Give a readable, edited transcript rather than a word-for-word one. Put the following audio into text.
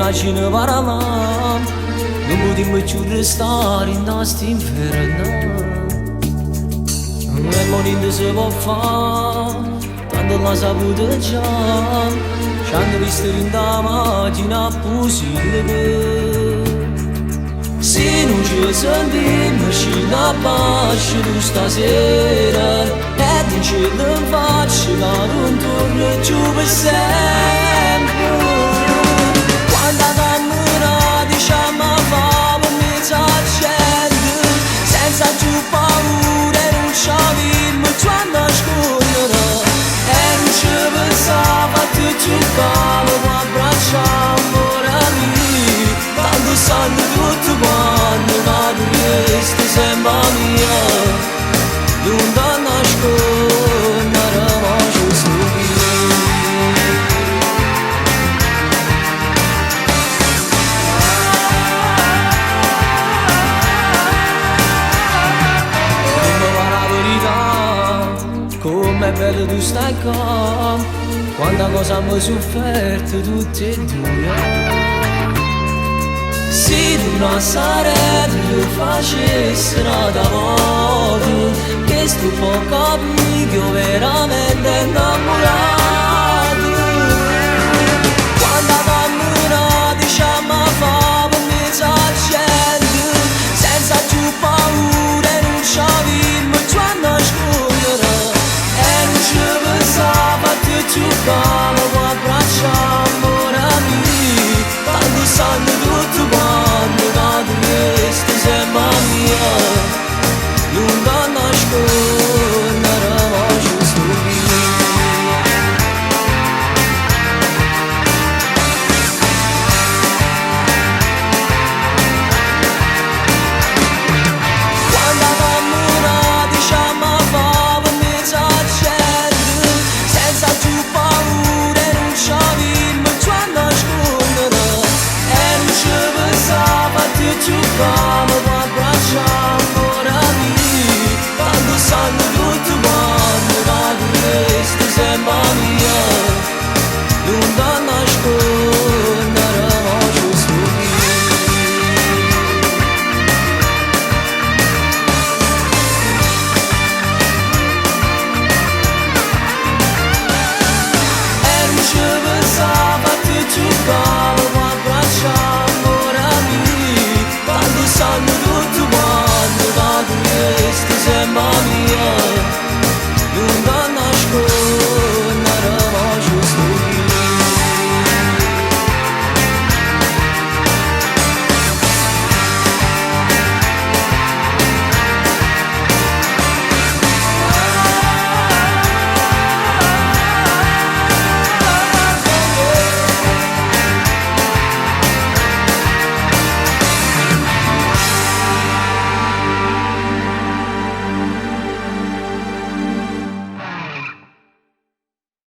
cine varamam non potremmo più restare in sta inferno e morendo si può fare tanto la saputo già ci hanno visto in da mattina possibile se non ci sentiamo ci la pace tu stasera e non ce la faccio da non torno più per sempre quando cammina diciamo fa per mezza gente senza più paura e non ci avviamo quando nascondere e non ci pensava tutto calmo ma abbracciamo ora lì tanto sanno tutto quanto ma tu resti sempre mia non da nascondere ma ci sono com'è bello tu stai qua quanta cosa abbiamo sofferto tutti e due se tu non sarebbe io facessi da modo che sto può capire che io veramente innamorato quando cammina diciamo fa per mezza gente senza più paura e non ci avviamo quando nascondere e non ci pensava tutto calmo ma abbracciamo ora lì tanto sanno tutto quanto ma tu resti sempre mia non da nascondere ma ci sto quando cammina diciamo fa per mezza gente senza più paura e non ci avviamo quando nascondere e non ci pensava tutto qua